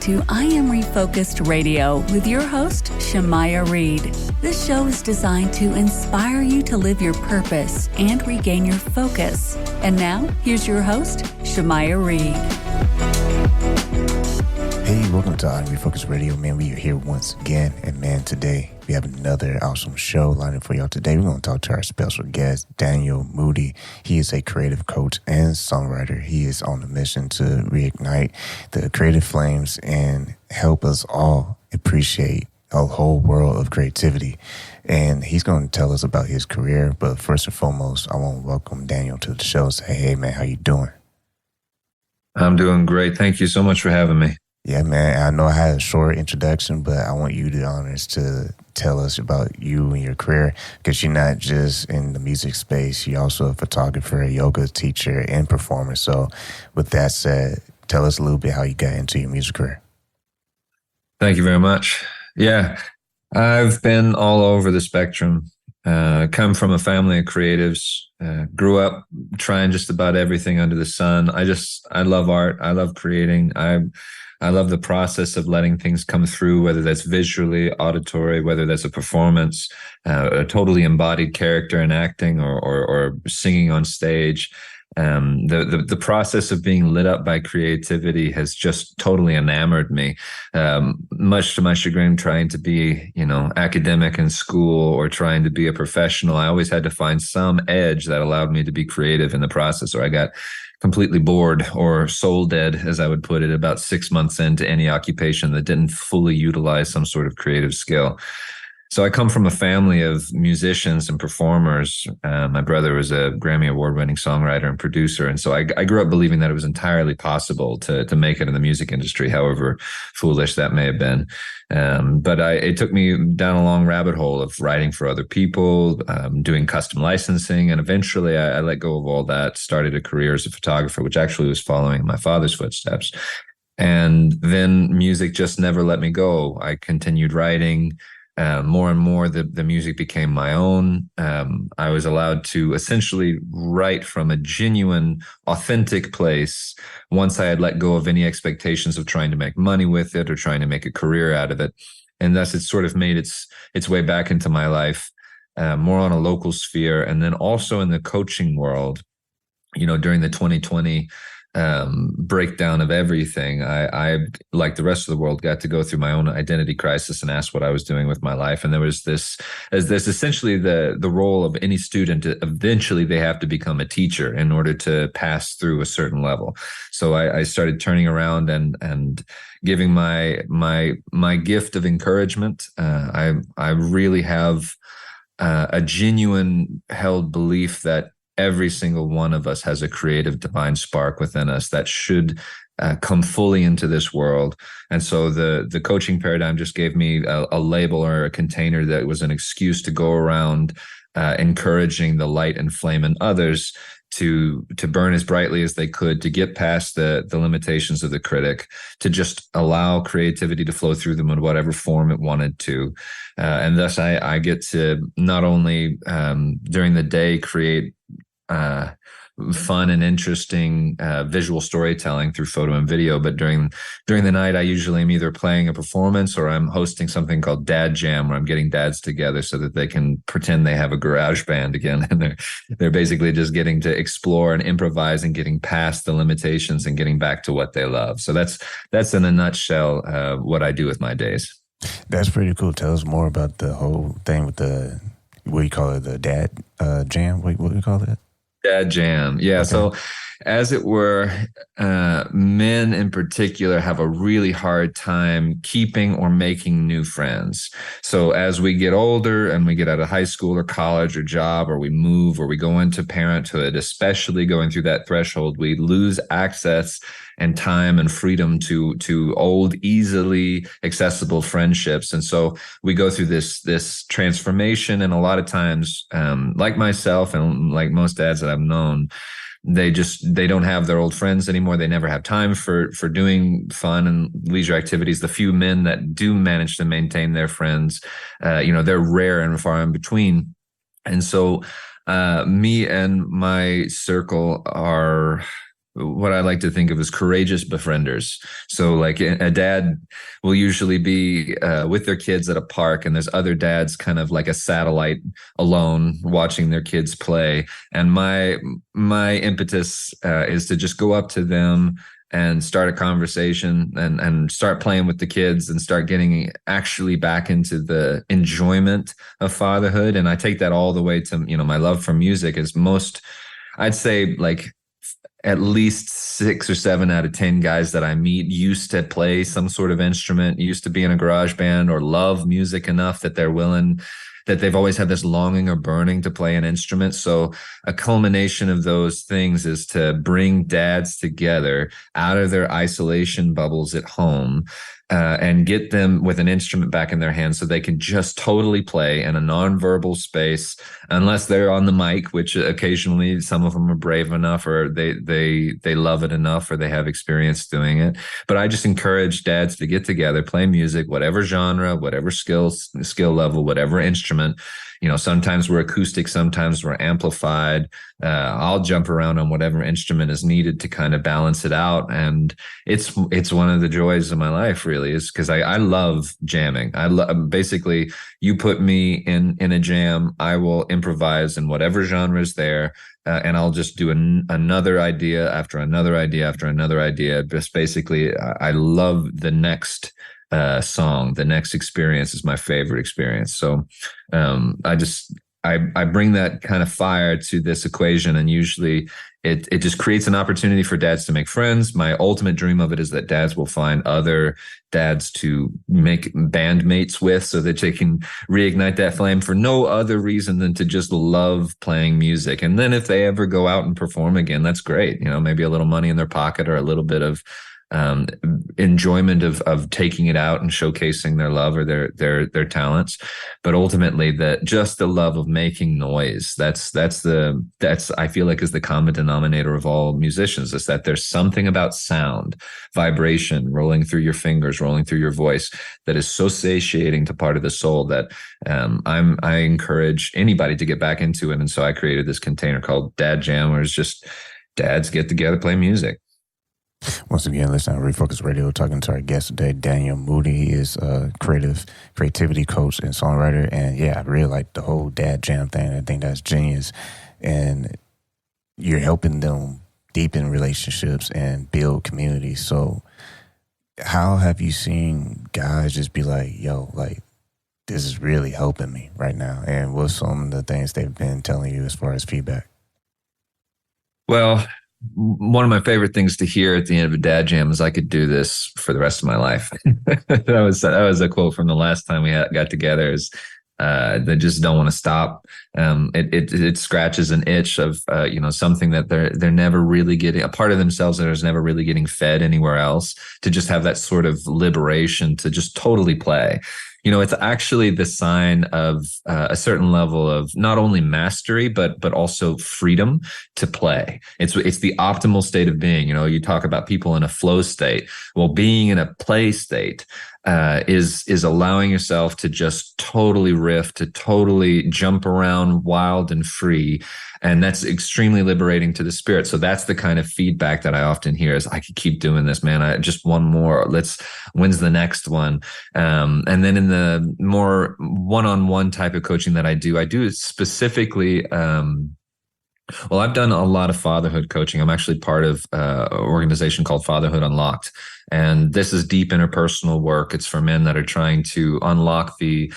to I Am Refocused Radio with your host, Shamaya Reed. This show is designed to inspire you to live your purpose and regain your focus. And now, here's your host, Shamaya Reed. Hey, welcome to I Am Refocused Radio. Man, we are here once again. And man, today we have another awesome show lined up for y'all. Today we're going to talk to our special guest, Daniel Moody. He is a creative coach and songwriter. He is on a mission to reignite the creative flames and help us all appreciate a whole world of creativity. And he's going to tell us about his career. But first and foremost, I want to welcome Daniel to the show. Say, hey, man, how you doing? I'm doing great. Thank you so much for having me. Yeah, man, I know I had a short introduction, but I want you the honors to tell us about you and your career, because you're not just in the music space. You're also a photographer, a yoga teacher, and performer. So with that said, tell us a little bit how you got into your music career. Thank you very much. Yeah, I've been all over the spectrum. Come from a family of creatives, grew up trying just about everything under the sun. I love art. I love creating. I love the process of letting things come through, whether that's visually, auditory, whether that's a performance, a totally embodied character in acting or singing on stage. The process of being lit up by creativity has just totally enamored me. Much to my chagrin, trying to be, academic in school or trying to be a professional, I always had to find some edge that allowed me to be creative in the process, or I got completely bored or soul dead, as I would put it, about 6 months into any occupation that didn't fully utilize some sort of creative skill. So I come from a family of musicians and performers. My brother was a Grammy Award-winning songwriter and producer. And so I grew up believing that it was entirely possible to make it in the music industry, however foolish that may have been. But it took me down a long rabbit hole of writing for other people, doing custom licensing. And eventually I let go of all that, started a career as a photographer, which actually was following my father's footsteps. And then music just never let me go. I continued writing. More and more, the music became my own. I was allowed to essentially write from a genuine, authentic place once I had let go of any expectations of trying to make money with it or trying to make a career out of it. And thus it sort of made its way back into my life, more on a local sphere. And then also in the coaching world, during the 2020 breakdown of everything, I, like the rest of the world, got to go through my own identity crisis and ask what I was doing with my life. And there was this essentially the role of any student. Eventually they have to become a teacher in order to pass through a certain level. So I started turning around and giving my gift of encouragement. I really have a genuine held belief that every single one of us has a creative divine spark within us that should come fully into this world. And so the coaching paradigm just gave me a label or a container that was an excuse to go around encouraging the light and flame in others to burn as brightly as they could, to get past the limitations of the critic, to just allow creativity to flow through them in whatever form it wanted to. And thus I get to not only during the day create fun and interesting visual storytelling through photo and video, but during the night I usually am either playing a performance or I'm hosting something called Dad Jam, where I'm getting dads together so that they can pretend they have a garage band again, and they're basically just getting to explore and improvise and getting past the limitations and getting back to what they love. So that's in a nutshell what I do with my days. That's pretty cool. Tell us more about the whole thing with the, what do you call it, the Dad Jam? What do you call it? Dad Jam. Yeah. Okay. So as it were, men in particular have a really hard time keeping or making new friends. So as we get older and we get out of high school or college or job, or we move or we go into parenthood, especially going through that threshold, we lose access and time and freedom to old, easily accessible friendships. And so we go through this transformation. And a lot of times, like myself and like most dads that I've known, they don't have their old friends anymore. They never have time for doing fun and leisure activities. The few men that do manage to maintain their friends, they're rare and far in between. And so me and my circle are what I like to think of as courageous befrienders. So like a dad will usually be with their kids at a park, and there's other dads kind of like a satellite alone watching their kids play. And my impetus is to just go up to them and start a conversation and start playing with the kids and start getting actually back into the enjoyment of fatherhood. And I take that all the way to, my love for music is I'd say like at least 6 or 7 out of 10 guys that I meet used to play some sort of instrument, used to be in a garage band, or love music enough that they've always had this longing or burning to play an instrument. So a culmination of those things is to bring dads together out of their isolation bubbles at home, and get them with an instrument back in their hands so they can just totally play in a nonverbal space, unless they're on the mic, which occasionally some of them are brave enough, or they love it enough, or they have experience doing it. But I just encourage dads to get together, play music, whatever genre, whatever skill level, whatever instrument. Sometimes we're acoustic, sometimes we're amplified. I'll jump around on whatever instrument is needed to kind of balance it out. And it's one of the joys of my life, really, is because I love jamming. Basically, you put me in a jam, I will improvise in whatever genre is there. And I'll just do another idea after another idea after another idea. Just basically, I love the next song. The next experience is my favorite experience. So I bring that kind of fire to this equation, and usually it just creates an opportunity for dads to make friends. My ultimate dream of it is that dads will find other dads to make bandmates with, so that they can reignite that flame for no other reason than to just love playing music. And then if they ever go out and perform again, that's great. Maybe a little money in their pocket, or a little bit of enjoyment of taking it out and showcasing their love or their talents. But ultimately, just the love of making noise, that's I feel like is the common denominator of all musicians, is that there's something about sound, vibration rolling through your fingers, rolling through your voice, that is so satiating to part of the soul that I encourage anybody to get back into it. And so I created this container called Dad Jam, where it's just dads get together, play music. Once again, listen to Refocused Radio, talking to our guest today, Daniel Moody. He is a creativity coach and songwriter. And yeah, I really like the whole dad jam thing. I think that's genius. And you're helping them deepen relationships and build community. So how have you seen guys just be like, yo, like, this is really helping me right now? And what's some of the things they've been telling you as far as feedback? Well, one of my favorite things to hear at the end of a dad jam is, I could do this for the rest of my life. that was a quote from the last time we got together, is they just don't want to stop. It scratches an itch of something that they're never really getting, a part of themselves that is never really getting fed anywhere else, to just have that sort of liberation to just totally play. It's actually the sign of a certain level of not only mastery, but also freedom to play. It's the optimal state of being. You talk about people in a flow state. Well, being in a play state is allowing yourself to just totally riff, to totally jump around wild and free. And that's extremely liberating to the spirit. So that's the kind of feedback that I often hear is, I could keep doing this, man. I just one more. When's the next one? And then in the more one-on-one type of coaching that I do specifically, well, I've done a lot of fatherhood coaching. I'm actually part of an organization called Fatherhood Unlocked. And this is deep interpersonal work. It's for men that are trying to unlock the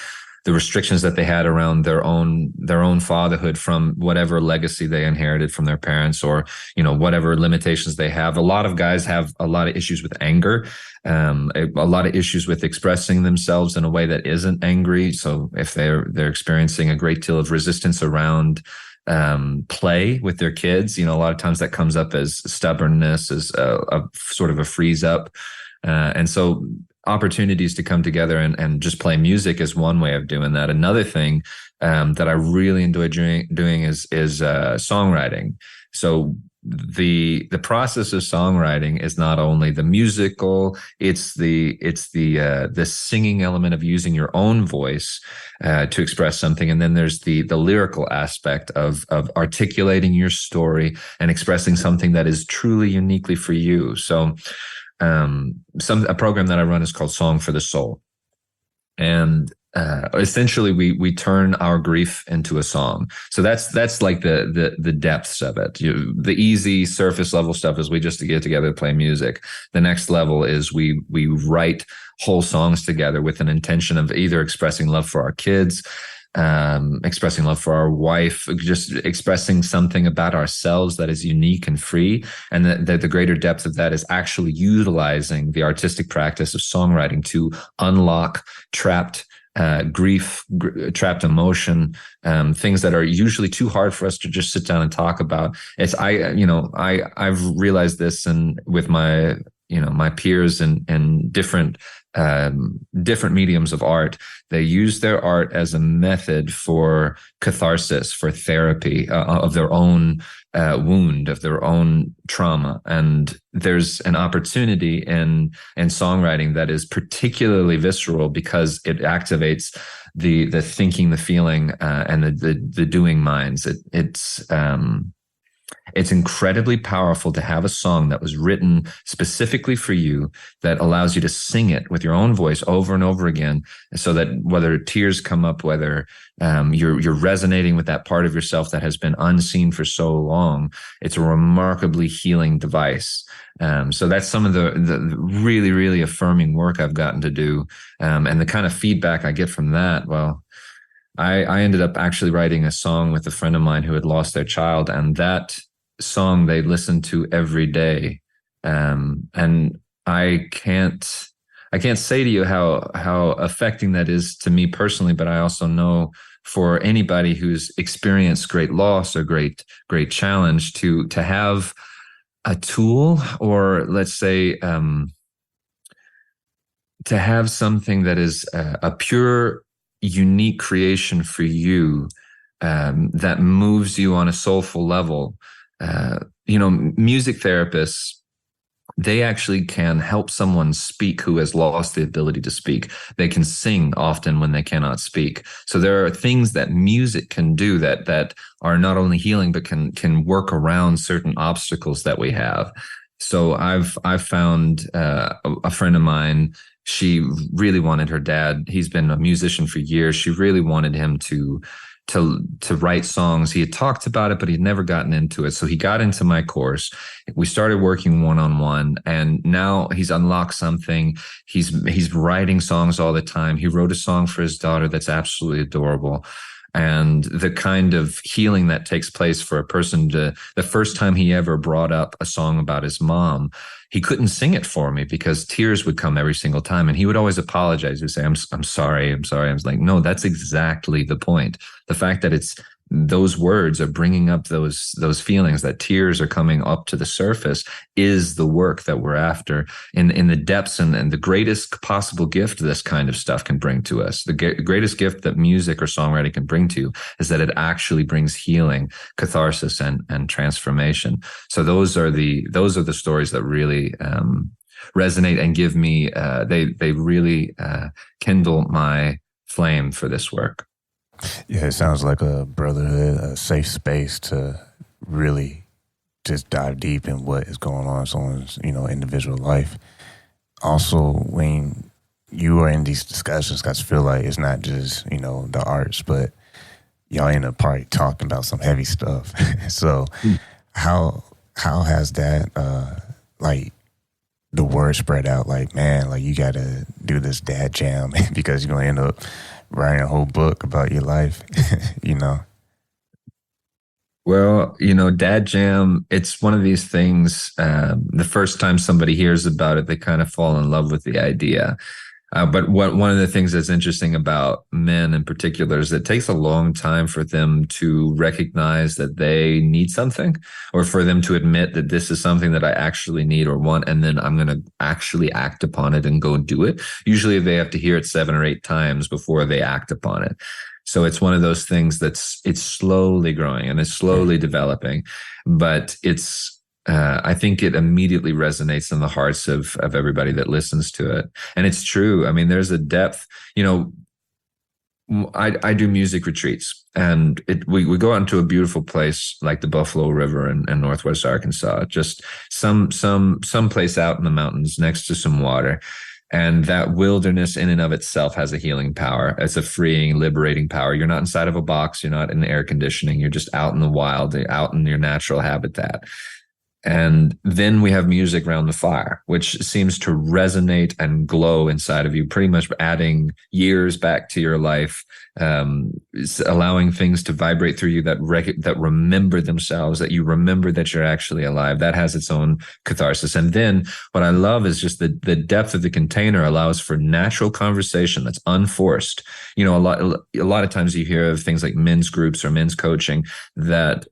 restrictions that they had around their own fatherhood, from whatever legacy they inherited from their parents, or, whatever limitations they have. A lot of guys have a lot of issues with anger, a lot of issues with expressing themselves in a way that isn't angry. So if they're experiencing a great deal of resistance around play with their kids, a lot of times that comes up as stubbornness, as a sort of a freeze up. And so opportunities to come together and just play music is one way of doing that. Another thing that I really enjoy doing is songwriting. So the process of songwriting is not only the musical, it's the singing element of using your own voice to express something, and then there's the lyrical aspect of articulating your story and expressing something that is truly uniquely for you. So a program that I run is called Song for the Soul, and essentially we turn our grief into a song. So that's like the depths of it. The easy surface level stuff is we just get together to play music. The next level is we write whole songs together with an intention of either expressing love for our kids, expressing love for our wife, just expressing something about ourselves that is unique and free. And the greater depth of that is actually utilizing the artistic practice of songwriting to unlock trapped grief, trapped emotion, things that are usually too hard for us to just sit down and talk about. I've realized this with my peers and different mediums of art. They use their art as a method for catharsis, for therapy of their own wound, of their own trauma. And there's an opportunity in songwriting that is particularly visceral because it activates the thinking, the feeling, and the doing minds. It's incredibly powerful to have a song that was written specifically for you, that allows you to sing it with your own voice over and over again, so that whether tears come up, whether you're resonating with that part of yourself that has been unseen for so long, it's a remarkably healing device. So that's some of the really, really affirming work I've gotten to do. And the kind of feedback I get from that, well, I ended up actually writing a song with a friend of mine who had lost their child, and that song they listened to every day. And I can't say to you how affecting that is to me personally, but I also know for anybody who's experienced great loss or great challenge to have a tool, or let's say to have something that is a pure, unique creation for you, that moves you on a soulful level. Music therapists, they actually can help someone speak who has lost the ability to speak. They can sing often when they cannot speak. So there are things that music can do that are not only healing, but can work around certain obstacles that we have. So I've found a friend of mine, she really wanted her dad. He's been a musician for years. She really wanted him to write songs. He had talked about it, but he'd never gotten into it. So he got into my course. We started working one-on-one, and now he's unlocked something. He's writing songs all the time. He wrote a song for his daughter that's absolutely adorable. And the kind of healing that takes place for a person the first time he ever brought up a song about his mom, he couldn't sing it for me because tears would come every single time. And he would always apologize. He'd say, I'm sorry. I was like, no, that's exactly the point. The fact that those words are bringing up those feelings, that tears are coming up to the surface, is the work that we're after in the depths, and the greatest possible gift this kind of stuff can bring to us. The greatest gift that music or songwriting can bring to you is that it actually brings healing, catharsis, and transformation. So those are the stories that really resonate and give me, they really kindle my flame for this work. Yeah, it sounds like a brotherhood, a safe space to really just dive deep in what is going on in someone's, individual life. Also, when you are in these discussions, I feel like it's not just, the arts, but y'all end up probably talking about some heavy stuff. So how has that, the word spread out, like, man, like you got to do this dad jam because you're going to end up writing a whole book about your life, Well, Dad Jam, it's one of these things, the first time somebody hears about it, they kind of fall in love with the idea. But one of the things that's interesting about men in particular is it takes a long time for them to recognize that they need something, or for them to admit that this is something that I actually need or want, and then I'm going to actually act upon it and go do it. Usually they have to hear it 7 or 8 times before they act upon it. So it's one of those things it's slowly growing and it's slowly developing, but I think it immediately resonates in the hearts of everybody that listens to it. And it's true. I mean, there's a depth, I do music retreats, and we go out into a beautiful place like the Buffalo River in Northwest Arkansas, just some place out in the mountains next to some water. And that wilderness in and of itself has a healing power. It's a freeing, liberating power. You're not inside of a box. You're not in air conditioning. You're just out in the wild, out in your natural habitat. And then we have music around the fire, which seems to resonate and glow inside of you, pretty much adding years back to your life, allowing things to vibrate through you that remember themselves, that you remember that you're actually alive. That has its own catharsis. And then what I love is just the depth of the container allows for natural conversation that's unforced. A lot of times you hear of things like men's groups or men's coaching that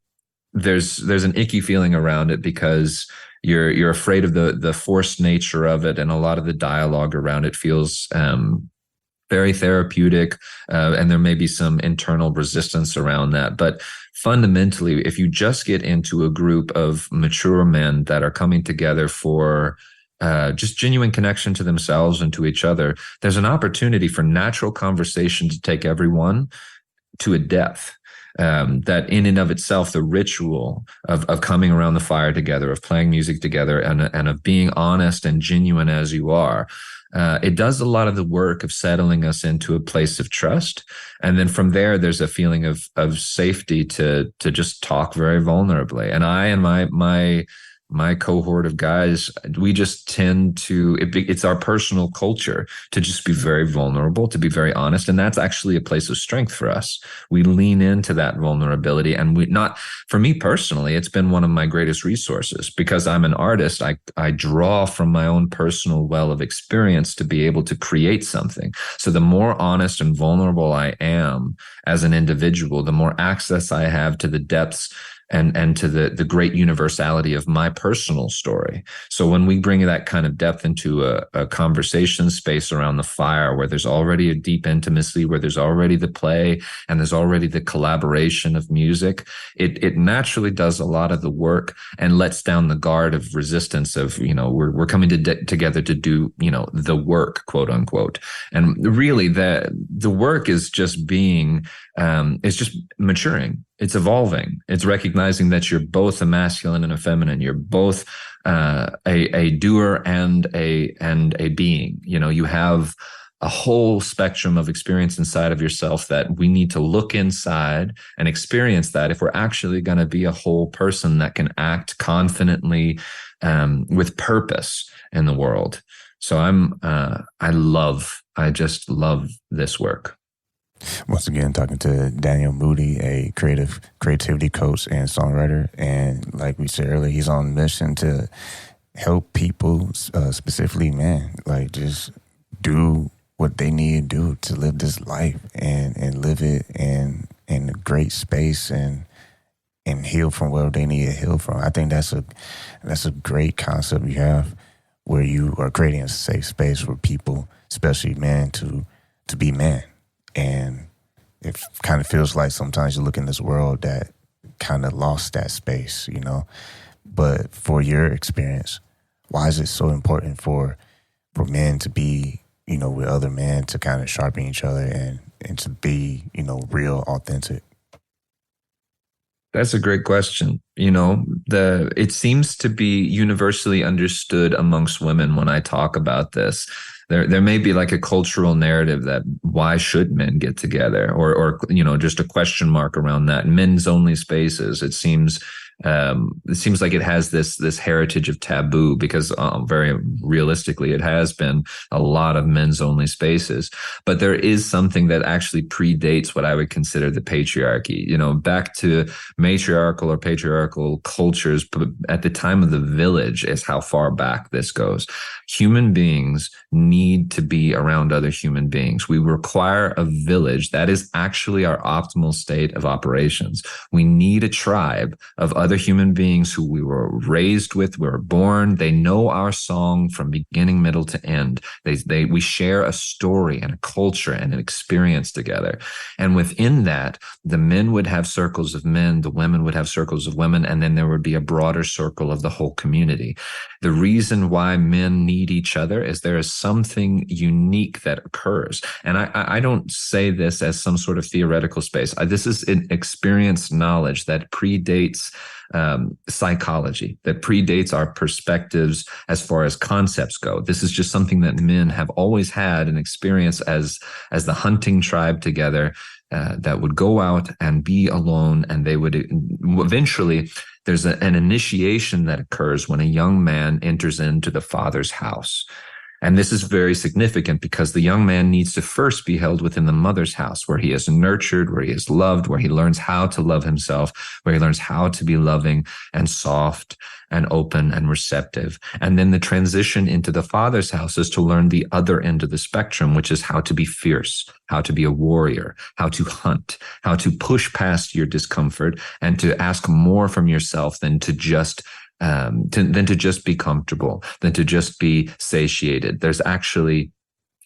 there's an icky feeling around it because you're afraid of the forced nature of it, and a lot of the dialogue around it feels very therapeutic, and there may be some internal resistance around that. But fundamentally, if you just get into a group of mature men that are coming together for just genuine connection to themselves and to each other, there's an opportunity for natural conversation to take everyone to a depth. That in and of itself, the ritual of coming around the fire together, of playing music together, and of being honest and genuine as you are, it does a lot of the work of settling us into a place of trust. And then from there, there's a feeling of safety to just talk very vulnerably. And I and my cohort of guys, we just tend to, it's our personal culture to just be very vulnerable, to be very honest. And that's actually a place of strength for us. We lean into that vulnerability, and for me personally, it's been one of my greatest resources because I'm an artist. I draw from my own personal well of experience to be able to create something. So the more honest and vulnerable I am as an individual, the more access I have to the depths and to the great universality of my personal story. So when we bring that kind of depth into a conversation space around the fire, where there's already a deep intimacy, where there's already the play and there's already the collaboration of music, it naturally does a lot of the work and lets down the guard of resistance of, we're coming together to do, the work, quote unquote. And really the work is just being, it's just maturing. It's evolving. It's recognizing that you're both a masculine and a feminine. You're both a doer and a being. You have a whole spectrum of experience inside of yourself that we need to look inside and experience that if we're actually going to be a whole person that can act confidently with purpose in the world. So I just love this work. Once again, talking to Daniel Moody, a creativity coach and songwriter. And like we said earlier, he's on a mission to help people, specifically men, like just do what they need to do to live this life and live it in a great space and heal from where they need to heal from. I think that's a great concept you have, where you are creating a safe space for people, especially men, to be men. And it kind of feels like sometimes you look in this world that kind of lost that space, But for your experience, why is it so important for men to be, with other men, to kind of sharpen each other and to be, real, authentic? That's a great question. It seems to be universally understood amongst women when I talk about this. There may be like a cultural narrative that why should men get together, or just a question mark around that. Men's only spaces. It seems like it has this heritage of taboo because very realistically, it has been a lot of men's only spaces. But there is something that actually predates what I would consider the patriarchy. Back to matriarchal or patriarchal cultures, but at the time of the village is how far back this goes. Human beings need to be around other human beings. We require a village. That is actually our optimal state of operations. We need a tribe of other other human beings who we were raised with, we were born. They know our song from beginning, middle to end. We share a story and a culture and an experience together. And within that, the men would have circles of men, the women would have circles of women, and then there would be a broader circle of the whole community. The reason why men need each other is there is something unique that occurs. And I don't say this as some sort of theoretical space. This is an experienced knowledge that predates psychology, that predates our perspectives as far as concepts go. This is just something that men have always had an experience as the hunting tribe together, that would go out and be alone, and they would eventually, there's an initiation that occurs when a young man enters into the father's house. And this is very significant because the young man needs to first be held within the mother's house, where he is nurtured, where he is loved, where he learns how to love himself, where he learns how to be loving and soft and open and receptive. And then the transition into the father's house is to learn the other end of the spectrum, which is how to be fierce, how to be a warrior, how to hunt, how to push past your discomfort and to ask more from yourself than to just be comfortable, than to just be satiated. There's actually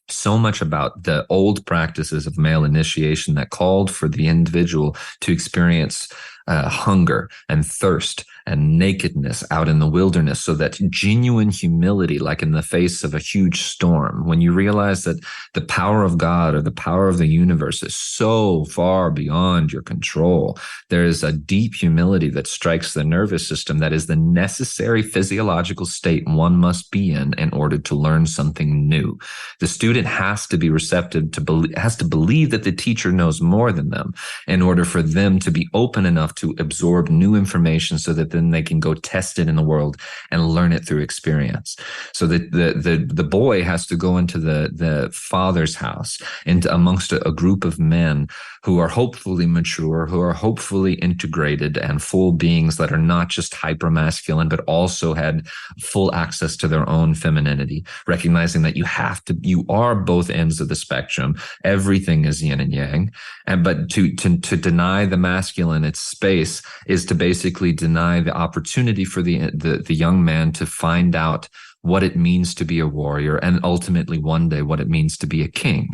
so much about the old practices of male initiation that called for the individual to experience hunger and thirst and nakedness out in the wilderness, so that genuine humility, like in the face of a huge storm, when you realize that the power of God or the power of the universe is so far beyond your control, there is a deep humility that strikes the nervous system that is the necessary physiological state one must be in order to learn something new. The student has to be receptive has to believe that the teacher knows more than them in order for them to be open enough to absorb new information, so that then they can go test it in the world and learn it through experience. So that the boy has to go into the father's house, into amongst a group of men who are hopefully mature, who are hopefully integrated and full beings that are not just hypermasculine, but also had full access to their own femininity, recognizing that you are both ends of the spectrum. Everything is yin and yang. But to deny the masculine its space is to basically deny the opportunity for the young man to find out what it means to be a warrior, and ultimately one day what it means to be a king.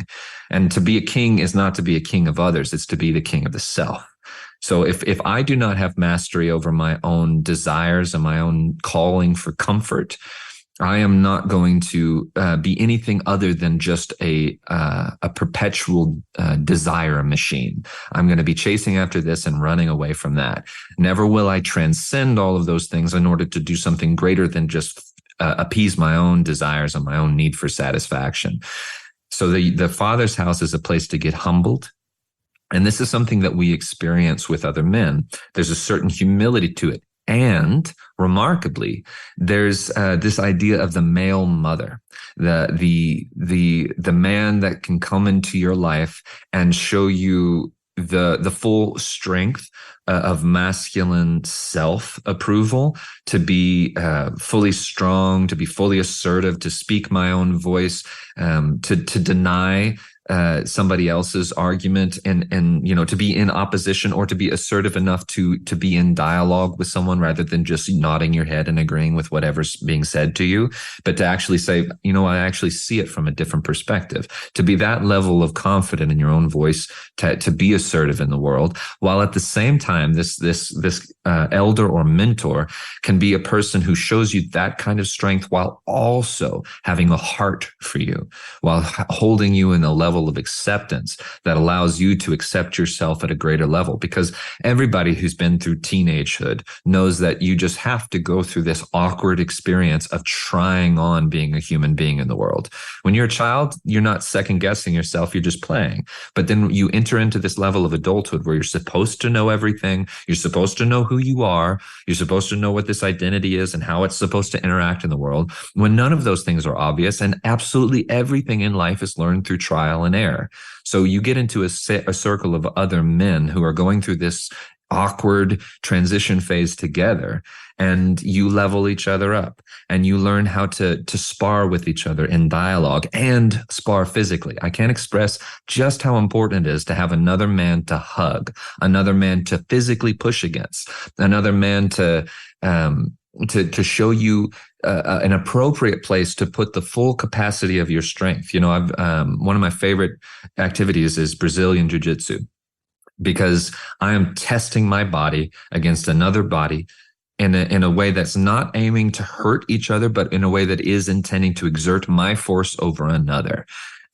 And to be a king is not to be a king of others, it's to be the king of the self. So if I do not have mastery over my own desires and my own calling for comfort, I am not going to be anything other than just a perpetual desire machine. I'm going to be chasing after this and running away from that. Never will I transcend all of those things in order to do something greater than just appease my own desires and my own need for satisfaction. So the father's house is a place to get humbled. And this is something that we experience with other men. There's a certain humility to it. And remarkably, there's this idea of the male mother, the man that can come into your life and show you the full strength of masculine self-approval, to be fully strong, to be fully assertive, to speak my own voice, to deny somebody else's argument, and to be in opposition, or to be assertive enough to be in dialogue with someone rather than just nodding your head and agreeing with whatever's being said to you, but to actually say, I actually see it from a different perspective, to be that level of confident in your own voice, to be assertive in the world, while at the same time, this elder or mentor can be a person who shows you that kind of strength while also having a heart for you, while holding you in a level of acceptance that allows you to accept yourself at a greater level. Because everybody who's been through teenagehood knows that you just have to go through this awkward experience of trying on being a human being in the world. When you're a child, you're not second guessing yourself, you're just playing. But then you enter into this level of adulthood where you're supposed to know everything, you're supposed to know who you are, you're supposed to know what this identity is and how it's supposed to interact in the world, when none of those things are obvious, and absolutely everything in life is learned through trial and error. So you get into a circle of other men who are going through this awkward transition phase together, and you level each other up, and you learn how to spar with each other in dialogue and spar physically. I can't express just how important it is to have another man to hug, another man to physically push against, another man to show you an appropriate place to put the full capacity of your strength. You know, I've one of my favorite activities is Brazilian Jiu-Jitsu, because I am testing my body against another body in a way that's not aiming to hurt each other, but in a way that is intending to exert my force over another.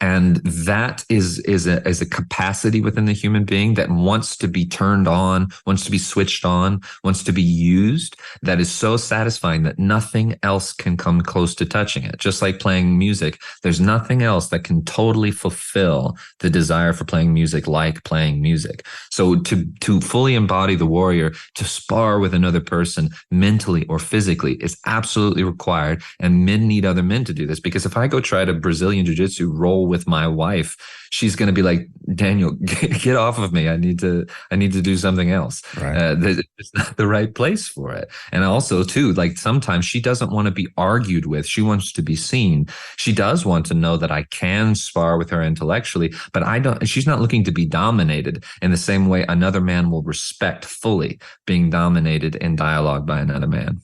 And that is a capacity within the human being that wants to be turned on, wants to be switched on, wants to be used. That is so satisfying that nothing else can come close to touching it. Just like playing music, there's nothing else that can totally fulfill the desire for playing music like playing music. So to fully embody the warrior, to spar with another person mentally or physically is absolutely required. And men need other men to do this, because if I go try to Brazilian Jiu-Jitsu roll with my wife, she's going to be like, Daniel, get off of me. I need to do something else. Right. It's not the right place for it. And also too, like sometimes she doesn't want to be argued with. She wants to be seen. She does want to know that I can spar with her intellectually, but she's not looking to be dominated in the same way another man will respect fully being dominated in dialogue by another man.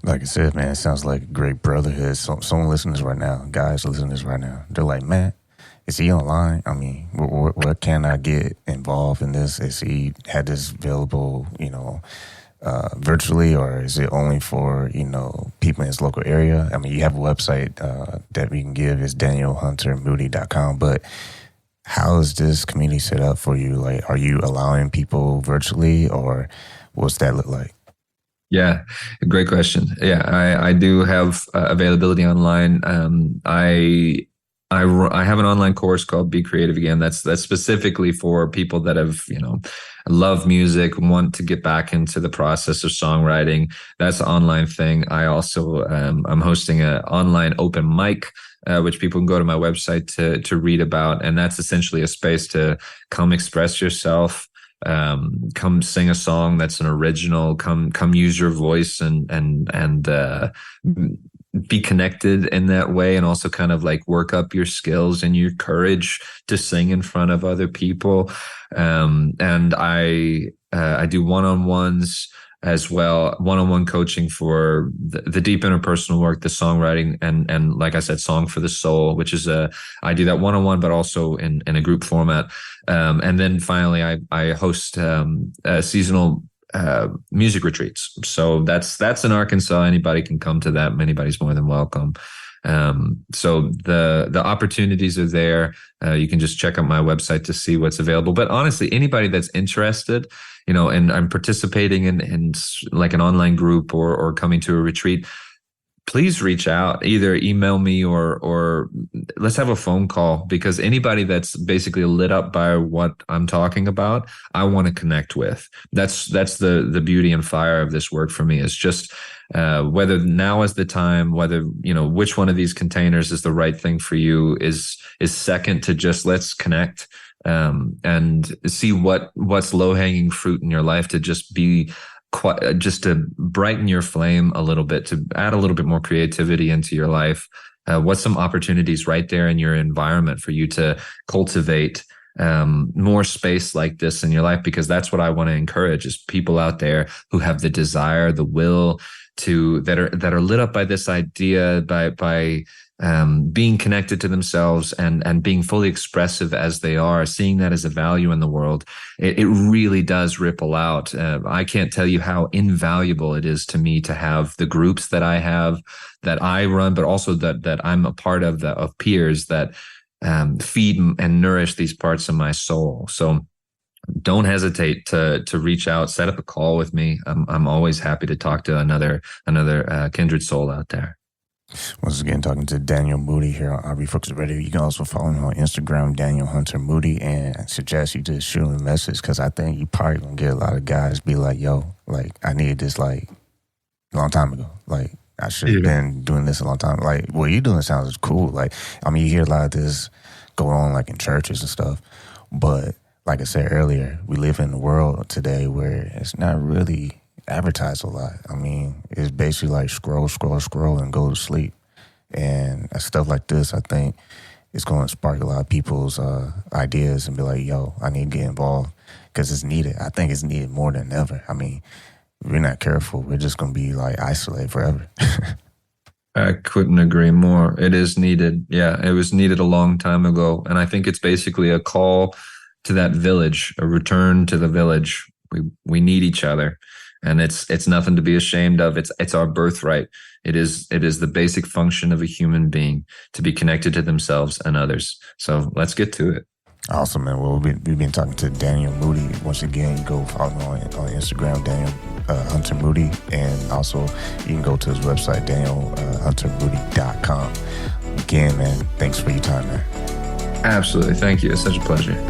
Like I said, man, it sounds like a great brotherhood. Someone listening to this right now, guys listening to this right now, they're like, man, is he online? I mean, what can I get involved in this? Is he had this available, virtually, or is it only for, people in his local area? I mean, you have a website that we can give is danielhuntermoody.com, but how is this community set up for you? Like, are you allowing people virtually, or what's that look like? Yeah, great question. Yeah, I do have availability online. I have an online course called Be Creative Again. That's specifically for people that have, love music, want to get back into the process of songwriting. That's an online thing. I also I'm hosting an online open mic, which people can go to my website to read about, and that's essentially a space to come express yourself. Come sing a song that's an original, come use your voice and be connected in that way, and also kind of like work up your skills and your courage to sing in front of other people. And I do one-on-ones as well, one-on-one coaching for the deep interpersonal work, the songwriting, and like I said, Song for the Soul, which is I do that one-on-one, but also in a group format. And then finally, I host seasonal music retreats. So that's in Arkansas. Anybody can come to that. Anybody's more than welcome. So the opportunities are there. You can just check out my website to see what's available. But honestly, anybody that's interested, and I'm participating in like an online group or coming to a retreat, please reach out, either email me or let's have a phone call, because anybody that's basically lit up by what I'm talking about, I want to connect with. That's the beauty and fire of this work for me, is just whether now is the time, whether, which one of these containers is the right thing for you is second to just let's connect. And see what's low-hanging fruit in your life to just be just to brighten your flame a little bit, to add a little bit more creativity into your life. What's some opportunities right there in your environment for you to cultivate more space like this in your life? Because that's what I want to encourage, is people out there who have the desire, the will that are lit up by this idea, by being connected to themselves and being fully expressive as they are, seeing that as a value in the world. It really does ripple out. I can't tell you how invaluable it is to me to have the groups that I have, that I run, but also that I'm a part of peers that feed and nourish these parts of my soul. So don't hesitate to reach out, set up a call with me. I'm always happy to talk to another kindred soul out there. Once again, talking to Daniel Moody here on I Am Refocused Radio. You can also follow him on Instagram, Daniel Hunter Moody, and I suggest you just shoot him a message, because I think you probably gonna get a lot of guys be like, yo, like, I needed this like a long time ago. Like, I should have been doing this a long time. Like, what you're doing sounds cool. Like, I mean, you hear a lot of this going on like in churches and stuff, but like I said earlier, we live in a world today where it's not really advertised a lot. I mean, it's basically like scroll, scroll, scroll, and go to sleep. And stuff like this, I think, is going to spark a lot of people's ideas and be like, yo, I need to get involved because it's needed. I think it's needed more than ever. I mean, if we're not careful, we're just going to be like isolated forever. I couldn't agree more. It is needed. Yeah, it was needed a long time ago. And I think it's basically a call to that village, a return to the village. We need each other. And it's nothing to be ashamed of. It's our birthright. It is the basic function of a human being to be connected to themselves and others. So let's get to it. Awesome, man. Well, we've been talking to Daniel Moody. Once again, go follow him on Instagram, Daniel Hunter Moody. And also, you can go to his website, danielhuntermoody.com. Again, man, thanks for your time, man. Absolutely. Thank you. It's such a pleasure.